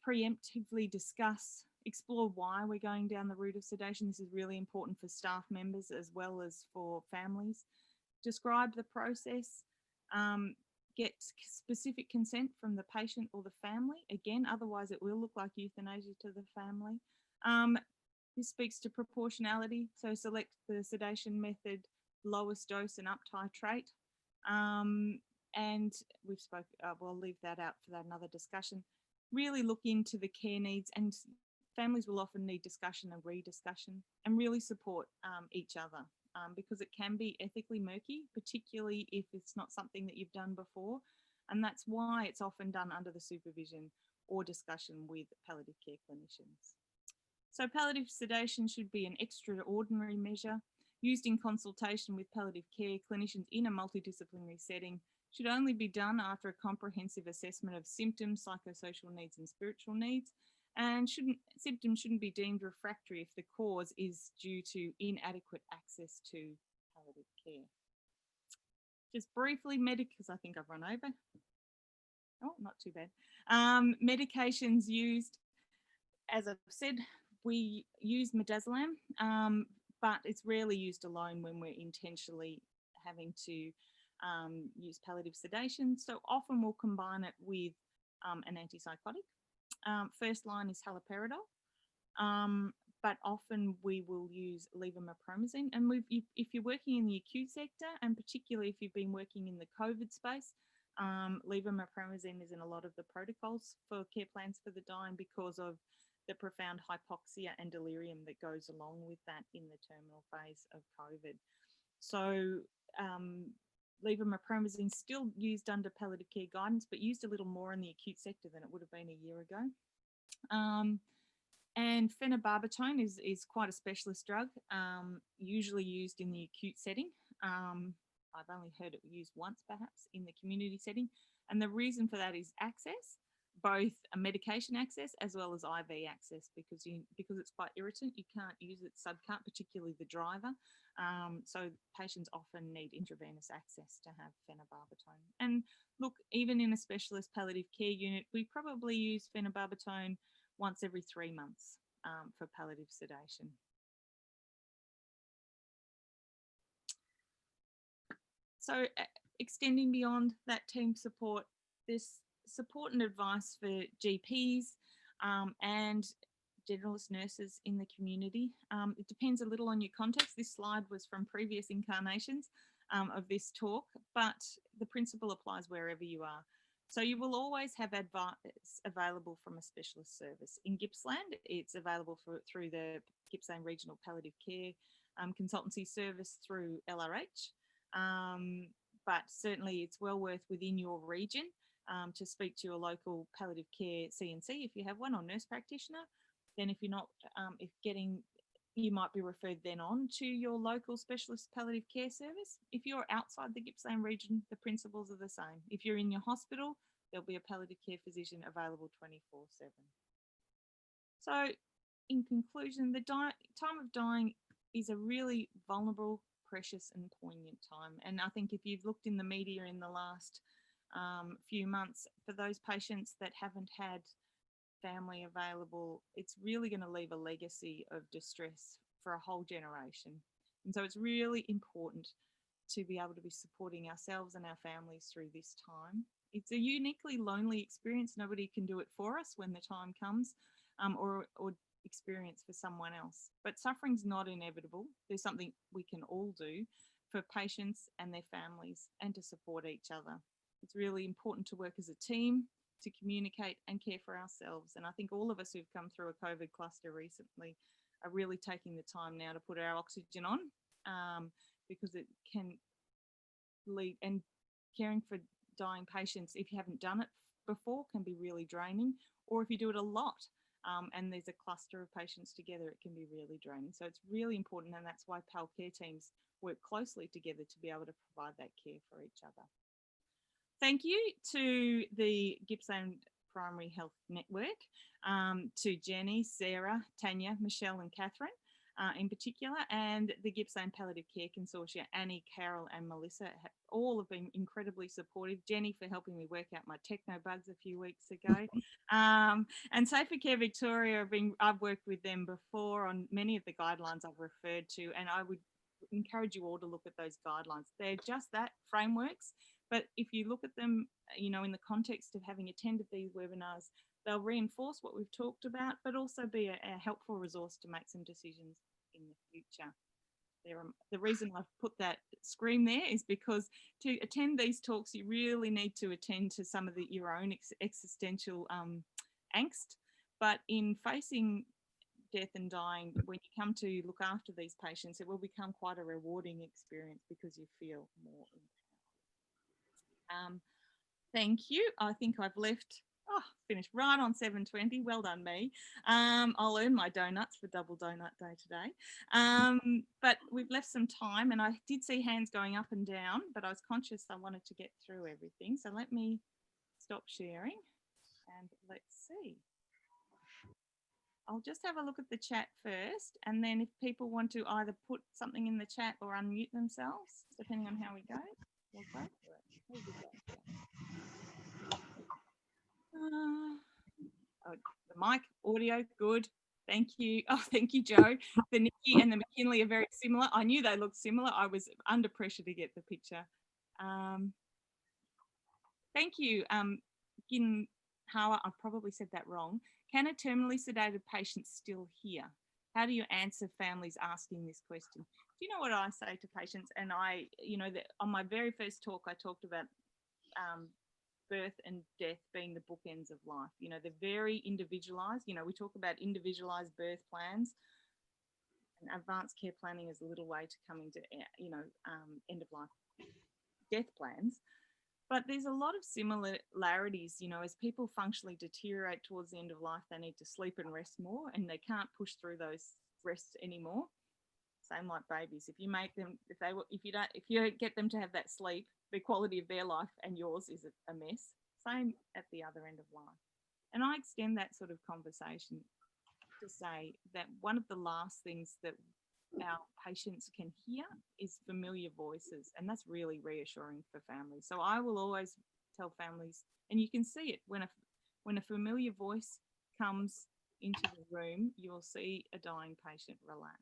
preemptively discuss, explore why we're going down the route of sedation. This is really important for staff members as well as for families. Describe the process, get specific consent from the patient or the family. Again, otherwise it will look like euthanasia to the family. This speaks to proportionality, so select the sedation method, lowest dose and up titrate. And we've we'll leave that out for another discussion. Really look into the care needs, and families will often need discussion and rediscussion, and really support each other because it can be ethically murky, particularly if it's not something that you've done before. And that's why it's often done under the supervision or discussion with palliative care clinicians. So palliative sedation should be an extraordinary measure used in consultation with palliative care clinicians in a multidisciplinary setting, should only be done after a comprehensive assessment of symptoms, psychosocial needs and spiritual needs, and symptoms shouldn't be deemed refractory if the cause is due to inadequate access to palliative care. Just briefly, because I think I've run over. Oh, not too bad. Medications used, as I've said, we use midazolam but it's rarely used alone when we're intentionally having to use palliative sedation. So often we'll combine it with an antipsychotic. First line is haloperidol, but often we will use levomepromazine. And if you're working in the acute sector, and particularly if you've been working in the COVID space, levomepromazine is in a lot of the protocols for care plans for the dying because of the profound hypoxia and delirium that goes along with that in the terminal phase of COVID. So levomepromazine is still used under palliative care guidance, but used a little more in the acute sector than it would have been a year ago. And phenobarbital is quite a specialist drug, usually used in the acute setting. I've only heard it used once perhaps in the community setting. And the reason for that is access, both a medication access as well as IV access, because it's quite irritant. You can't use it subcut, particularly the driver. So patients often need intravenous access to have phenobarbital. And look, even in a specialist palliative care unit, we probably use phenobarbital once every 3 months for palliative sedation. So extending beyond that team support, there's support and advice for GPs and generalist nurses in the community. It depends a little on your context. This slide was from previous incarnations of this talk, but the principle applies wherever you are. So you will always have advice available from a specialist service. In Gippsland, it's available through the Gippsland Regional Palliative Care Consultancy Service through LRH. But certainly it's well worth within your region to speak to your local palliative care CNC if you have one, or nurse practitioner. Then if you're not, you might be referred then on to your local specialist palliative care service. If you're outside the Gippsland region, the principles are the same. If you're in your hospital, there'll be a palliative care physician available 24/7. So in conclusion, the time of dying is a really vulnerable, precious and poignant time. And I think if you've looked in the media in the last few months, for those patients that haven't had family available, it's really going to leave a legacy of distress for a whole generation. And so it's really important to be able to be supporting ourselves and our families through this time. It's a uniquely lonely experience. Nobody can do it for us when the time comes, or experience for someone else. But suffering's not inevitable. There's something we can all do for patients and their families and to support each other. It's really important to work as a team, to communicate and care for ourselves. And I think all of us who've come through a COVID cluster recently are really taking the time now to put our oxygen on, because it can lead, and caring for dying patients, if you haven't done it before, can be really draining. Or if you do it a lot and there's a cluster of patients together, it can be really draining. So it's really important, and that's why PAL care teams work closely together to be able to provide that care for each other. Thank you to the Gippsland Primary Health Network, to Jenny, Sarah, Tanya, Michelle and Catherine in particular, and the Gippsland Palliative Care Consortia, Annie, Carol and Melissa, all have been incredibly supportive. Jenny for helping me work out my techno bugs a few weeks ago. And Safer Care Victoria, I've worked with them before on many of the guidelines I've referred to, and I would encourage you all to look at those guidelines. They're just that, frameworks. But if you look at them, you know, in the context of having attended these webinars, they'll reinforce what we've talked about, but also be a helpful resource to make some decisions in the future. The reason I've put that screen there is because to attend these talks, you really need to attend to some of your own existential angst. But in facing death and dying, when you come to look after these patients, it will become quite a rewarding experience because you feel more empowered. Thank you. I think I've finished right on 7:20. Well done me. I'll earn my donuts for Double Donut Day today. But we've left some time, and I did see hands going up and down, but I was conscious I wanted to get through everything. So let me stop sharing and let's see. I'll just have a look at the chat first, and then if people want to either put something in the chat or unmute themselves, depending on how we go, we'll go for it. Where did we go? Oh, the mic, audio, good. Thank you. Oh, thank you, Joe. The Nikki and the McKinley are very similar. I knew they looked similar. I was under pressure to get the picture. Thank you, Ginhawa. I probably said that wrong. Can a terminally sedated patient still hear? How do you answer families asking this question? Do you know what I say to patients? And on my very first talk, I talked about birth and death being the bookends of life. They're very individualized. We talk about individualized birth plans, and advanced care planning is a little way to coming to, end of life death plans. But there's a lot of similarities, as people functionally deteriorate towards the end of life, they need to sleep and rest more, and they can't push through those rests anymore. Same like babies. If you make them, if you don't get them to have that sleep, the quality of their life and yours is a mess. Same at the other end of life. And I extend that sort of conversation to say that one of the last things that our patients can hear is familiar voices, and that's really reassuring for families. So I will always tell families, and you can see it when a familiar voice comes into the room, you'll see a dying patient relax.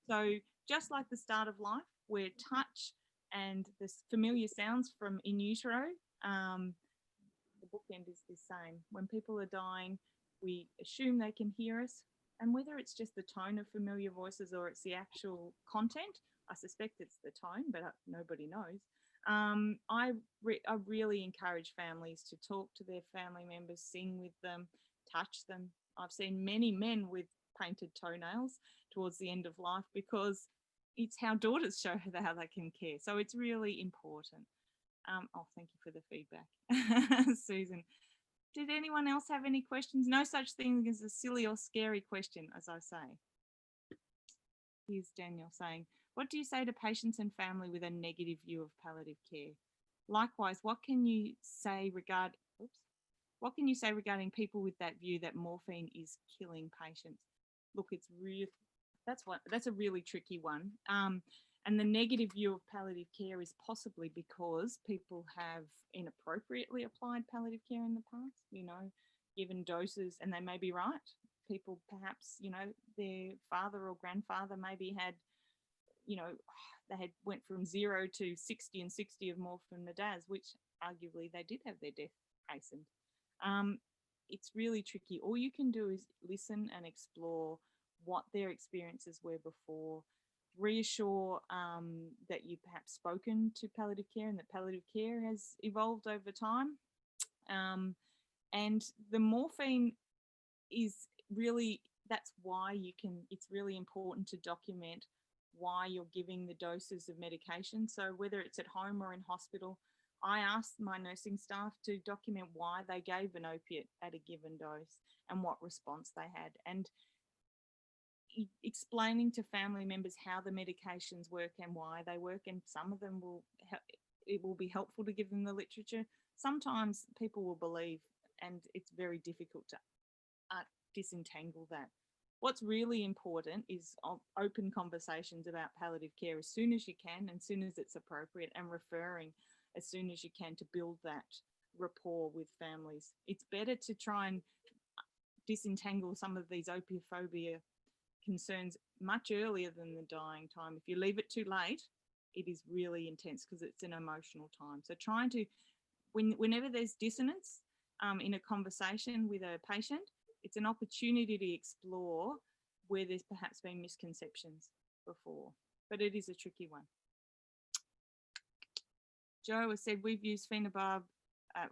So just like the start of life, where touch and the familiar sounds from in utero, the bookend is the same. When people are dying, we assume they can hear us, and whether it's just the tone of familiar voices or it's the actual content, I suspect it's the tone, but nobody knows. I really encourage families to talk to their family members, sing with them, touch them. I've seen many men with painted toenails towards the end of life because it's how daughters show how they can care. So it's really important. Thank you for the feedback, Susan. Did anyone else have any questions? No such thing as a silly or scary question, as I say. Here's Daniel saying, what do you say to patients and family with a negative view of palliative care? Likewise, what can you say regarding people with that view that morphine is killing patients? Look, that's a really tricky one. And the negative view of palliative care is possibly because people have inappropriately applied palliative care in the past, given doses, and they may be right. People perhaps, their father or grandfather maybe had, went from 0 to 60 and 60 of morphine nadaz, which arguably they did have their death hastened. It's really tricky. All you can do is listen and explore what their experiences were before, reassure that you've perhaps spoken to palliative care and that palliative care has evolved over time. And the morphine is really, that's why it's really important to document why you're giving the doses of medication. So whether it's at home or in hospital, I asked my nursing staff to document why they gave an opiate at a given dose and what response they had. And explaining to family members how the medications work and why they work, and some of them it will be helpful to give them the literature. Sometimes people will believe, and it's very difficult to disentangle that. What's really important is open conversations about palliative care as soon as you can and as soon as it's appropriate, and referring as soon as you can to build that rapport with families. It's better to try and disentangle some of these opiophobia concerns much earlier than the dying time. If you leave it too late, it is really intense because it's an emotional time. So trying to, whenever there's dissonance in a conversation with a patient, it's an opportunity to explore where there's perhaps been misconceptions before, but it is a tricky one. Joe has said we've used phenobarb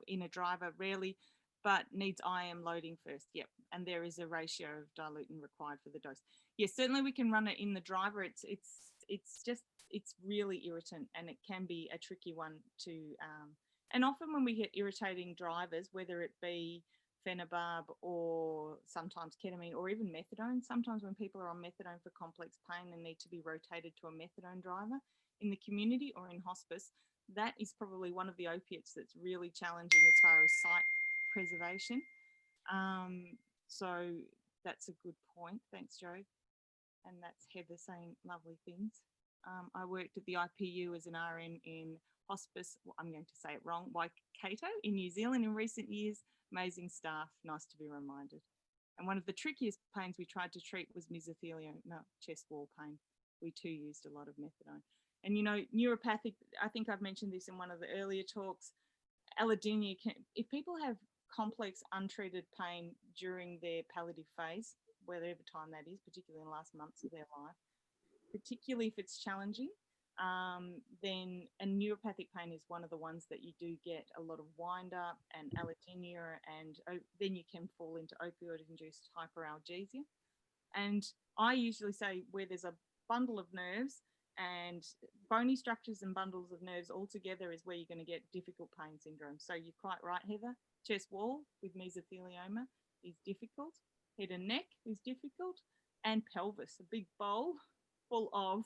in a driver rarely, but needs IM loading first. Yep, and there is a ratio of dilutant required for the dose. Yes, certainly we can run it in the driver. It's really irritant, and it can be a tricky one to. And often when we get irritating drivers, whether it be phenobarb or sometimes ketamine or even methadone, sometimes when people are on methadone for complex pain and need to be rotated to a methadone driver in the community or in hospice, that is probably one of the opiates that's really challenging as far as site preservation. So that's a good point. Thanks, Joe. And that's Heather saying lovely things. I worked at the IPU as an RN in hospice, I'm going to say it wrong, Waikato in New Zealand in recent years. Amazing staff, nice to be reminded. And one of the trickiest pains we tried to treat was mesothelioma, chest wall pain. We too used a lot of methadone. And, you know, neuropathic, I think I've mentioned this in one of the earlier talks, allodynia, if people have complex untreated pain during their palliative phase, whatever time that is, particularly in the last months of their life, particularly if it's challenging, then a neuropathic pain is one of the ones that you do get a lot of wind up and allodynia, and then you can fall into opioid-induced hyperalgesia. And I usually say where there's a bundle of nerves and bony structures and bundles of nerves all together is where you're going to get difficult pain syndrome. So you're quite right, Heather. Chest wall with mesothelioma is difficult. Head and neck is difficult. And pelvis, a big bowl full of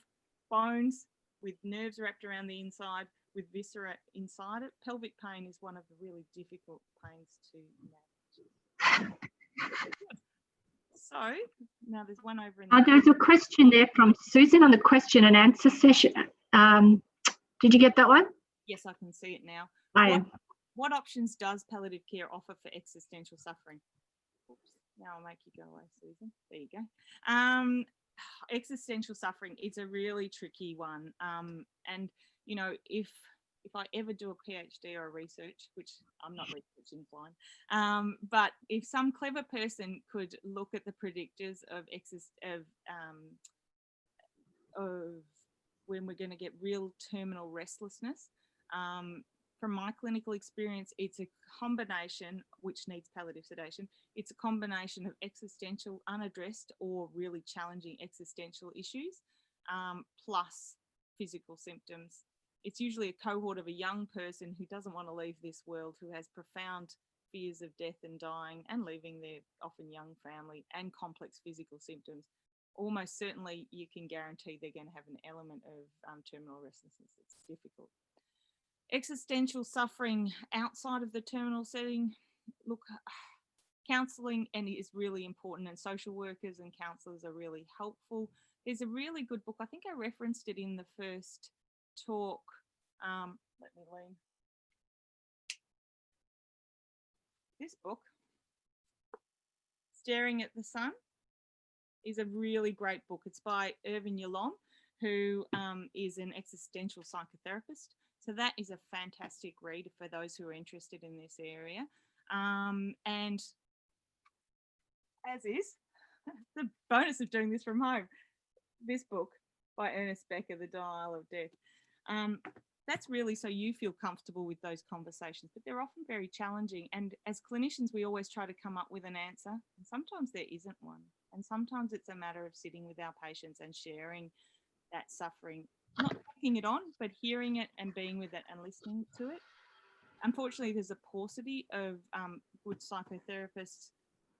bones with nerves wrapped around the inside with viscera inside it. Pelvic pain is one of the really difficult pains to manage. So now there's one over in there's a question there from Susan on the question and answer session. Did you get that one? Yes, I can see it now. What options does palliative care offer for existential suffering? Oops, now I'll make you go away, Susan. There you go. Existential suffering is a really tricky one. And, you know, if I ever do a PhD or a research, which I'm not research inclined, but if some clever person could look at the predictors of when we're going to get real terminal restlessness, from my clinical experience, it's a combination, which needs palliative sedation, it's a combination of existential, unaddressed or really challenging existential issues, plus physical symptoms. It's usually a cohort of a young person who doesn't want to leave this world, who has profound fears of death and dying and leaving their often young family, and complex physical symptoms. Almost certainly you can guarantee they're going to have an element of terminal restlessness. It's difficult. Existential suffering outside of the terminal setting, look, counselling is really important, and social workers and counsellors are really helpful. There's a really good book, I think I referenced it in the first talk. Let me lean. This book, Staring at the Sun, is a really great book. It's by Irvin Yalom, who is an existential psychotherapist. So that is a fantastic read for those who are interested in this area. And as is, the bonus of doing this from home, this book by Ernest Becker, The Dial of Death. That's really so you feel comfortable with those conversations, but they're often very challenging. And as clinicians, we always try to come up with an answer. And sometimes there isn't one. And sometimes it's a matter of sitting with our patients and sharing that suffering, not taking it on, but hearing it and being with it and listening to it. Unfortunately, there's a paucity of good psychotherapists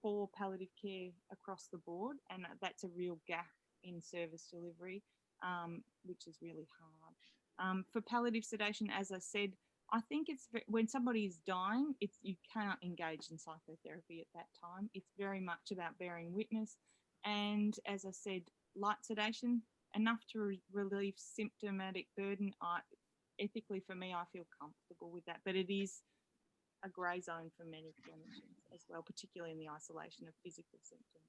for palliative care across the board, and that's a real gap in service delivery, which is really hard. For palliative sedation, as I said, I think it's when somebody is dying, you can't engage in psychotherapy at that time. It's very much about bearing witness, and as I said, light sedation, enough to relieve symptomatic burden. Ethically, for me, I feel comfortable with that, but it is a grey zone for many clinicians as well, particularly in the isolation of physical symptoms.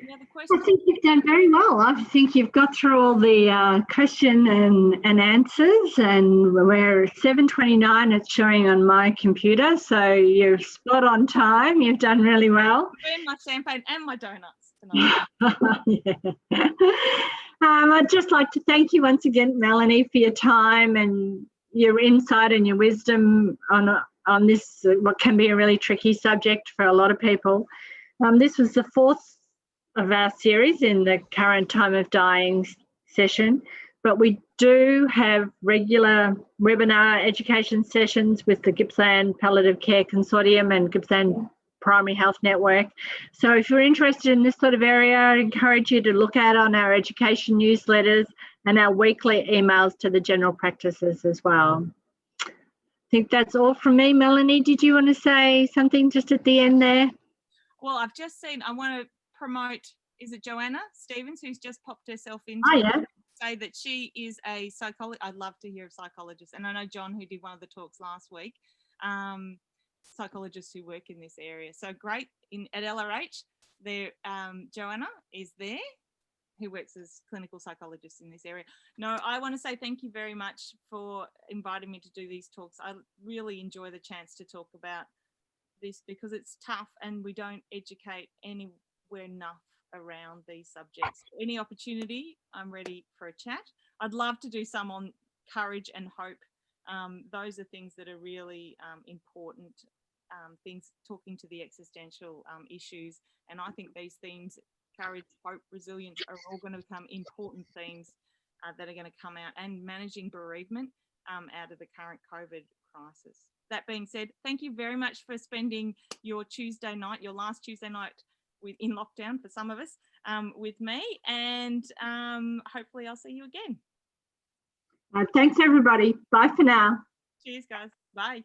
Any other questions? I think you've done very well. I think you've got through all the question and answers, and we're 7:29. It's showing on my computer, so you're spot on time. You've done really well. And my champagne and my donuts tonight. Yeah. I'd just like to thank you once again, Melanie, for your time and your insight and your wisdom on this, what can be a really tricky subject for a lot of people. This was the fourth of our series in the current time of dying session, but we do have regular webinar education sessions with the Gippsland Palliative Care Consortium and Gippsland Primary Health Network. So if you're interested in this sort of area, I encourage you to look out on our education newsletters and our weekly emails to the general practices as well. I think that's all from me. Melanie, did you want to say something just at the end there? Well, I've just seen, I want to promote, is it Joanna Stevens, who's just popped herself in to say that she is a psychologist. I'd love to hear of psychologists. And I know John, who did one of the talks last week, psychologists who work in this area. So great. At LRH, there Joanna is there, who works as clinical psychologist in this area. No, I want to say thank you very much for inviting me to do these talks. I really enjoy the chance to talk about this because it's tough and we don't educate anywhere enough around these subjects. Any opportunity, I'm ready for a chat. I'd love to do some on courage and hope. Those are things that are really important things, talking to the existential issues. And I think these themes, courage, hope, resilience, are all going to become important themes that are going to come out, and managing bereavement out of the current COVID crisis. That being said, thank you very much for spending your Tuesday night, your last Tuesday night in lockdown for some of us, with me, and hopefully I'll see you again. Thanks, everybody. Bye for now. Cheers, guys. Bye.